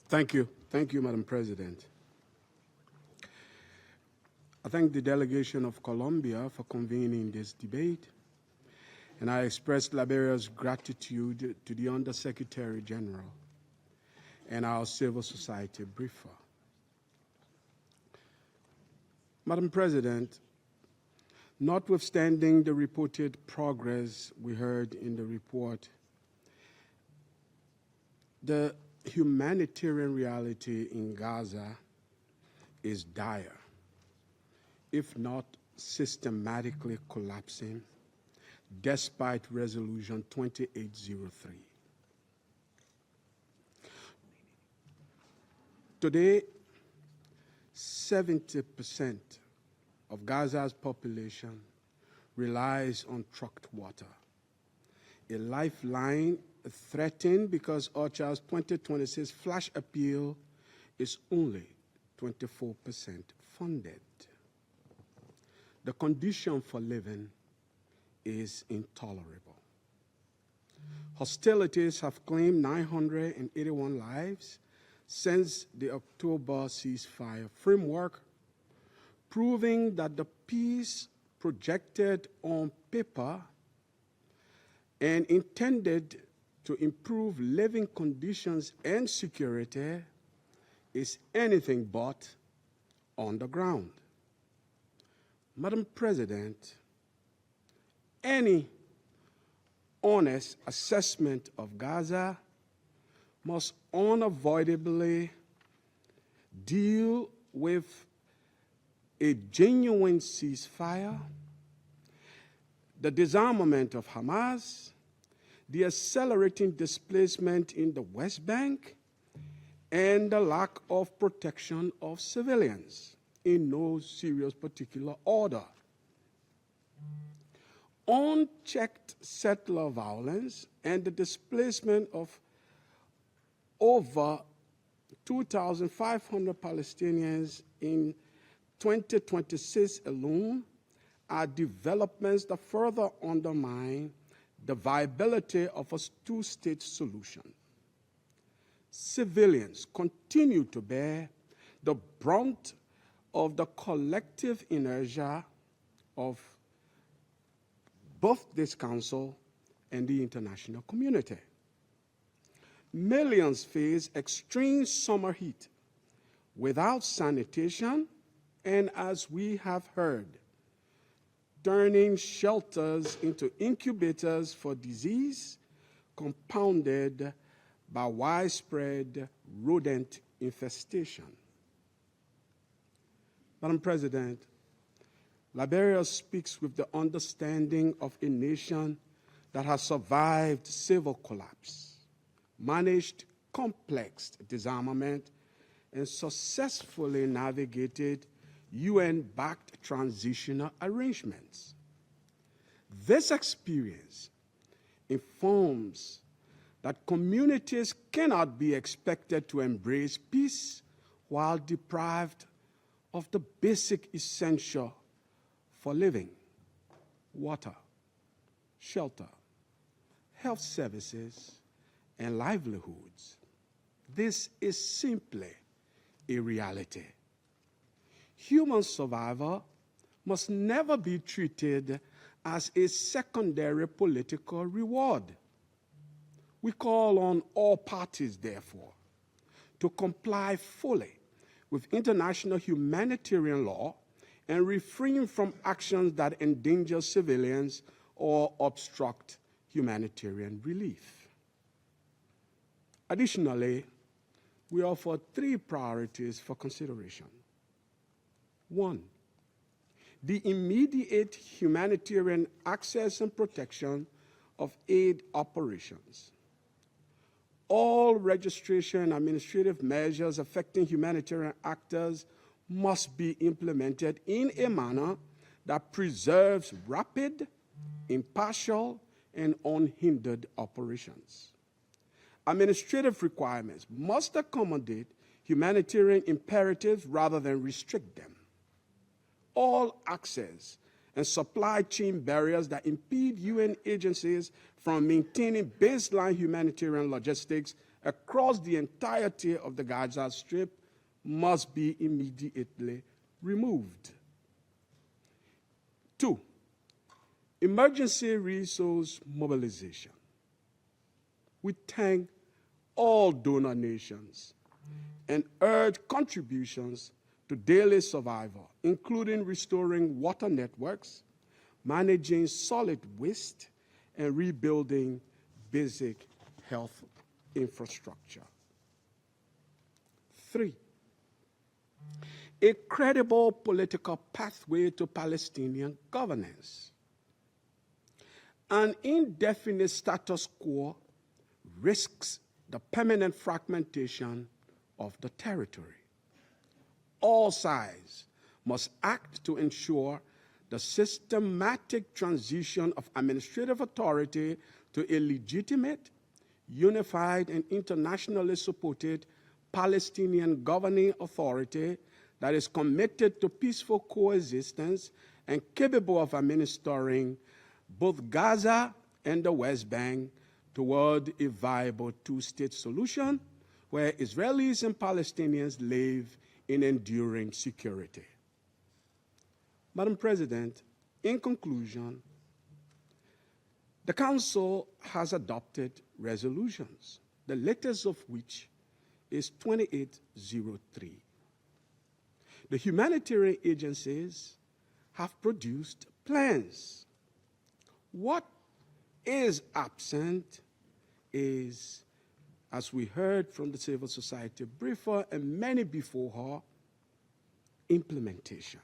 Thank you. Thank you, Madam President. I thank the delegation of Colombia for convening this debate, and I express Liberia's gratitude to the Undersecretary General and our civil society briefer. Madam President, notwithstanding the reported progress we heard in the report, the humanitarian reality in Gaza is dire, if not systematically collapsing, despite Resolution 2803. Today, 70% of Gaza's population relies on trucked water, a lifeline threatened because OCHA's 2026 flash appeal is only 24% funded. The condition for living is intolerable. Hostilities have claimed 981 lives since the October ceasefire framework, proving that the peace projected on paper and intended to improve living conditions and security is anything but on the ground. Madam President, any honest assessment of Gaza must unavoidably deal with a genuine ceasefire, the disarmament of Hamas, the accelerating displacement in the West Bank, and the lack of protection of civilians in no serious particular order. Unchecked settler violence and the displacement of over 2,500 Palestinians in 2026 alone are developments that further undermine the viability of a two-state solution. Civilians continue to bear the brunt of the collective inertia of both this Council and the international community. Millions face extreme summer heat without sanitation, and as we have heard, turning shelters into incubators for disease compounded by widespread rodent infestation. Madam President, Liberia speaks with the understanding of a nation that has survived civil collapse, managed complex disarmament, and successfully navigated UN-backed transitional arrangements. This experience informs that communities cannot be expected to embrace peace while deprived of the basic essential for living: water, shelter, health services, and livelihoods. This is simply a reality. Human survival must never be treated as a secondary political reward. We call on all parties, therefore, to comply fully with international humanitarian law and refrain from actions that endanger civilians or obstruct humanitarian relief. Additionally, we offer 3 priorities for consideration. 1, the immediate humanitarian access and protection of aid operations. All registration and administrative measures affecting humanitarian actors must be implemented in a manner that preserves rapid, impartial, and unhindered operations. Administrative requirements must accommodate humanitarian imperatives rather than restrict them. All access and supply chain barriers that impede UN agencies from maintaining baseline humanitarian logistics across the entirety of the Gaza Strip must be immediately removed. 2, emergency resource mobilization. We thank all donor nations and urge contributions to daily survival, including restoring water networks, managing solid waste, and rebuilding basic health infrastructure. 3, a credible political pathway to Palestinian governance. An indefinite status quo risks the permanent fragmentation of the territory. All sides must act to ensure the systematic transition of administrative authority to a legitimate, unified, and internationally supported Palestinian governing authority that is committed to peaceful coexistence and capable of administering both Gaza and the West Bank toward a viable two-state solution where Israelis and Palestinians live in enduring security. Madam President, in conclusion, the Council has adopted resolutions, the latest of which is 2803. The humanitarian agencies have produced plans. What is absent is, as we heard from the civil society briefer and many before her, implementation.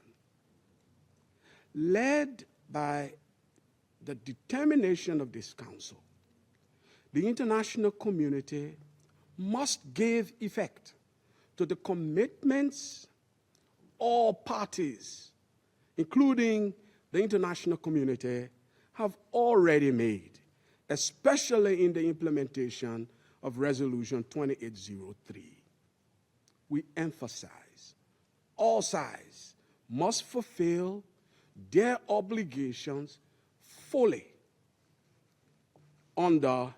Led by the determination of this Council, the international community must give effect to the commitments all parties, including the international community, have already made, especially in the implementation of Resolution 2803. We emphasize all sides must fulfill their obligations fully under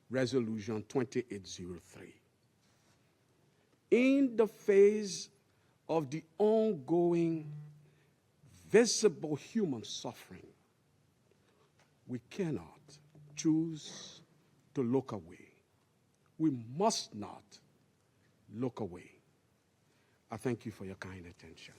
Resolution 2803. In the face of the ongoing visible human suffering, we cannot choose to look away. We must not look away. I thank you for your kind attention.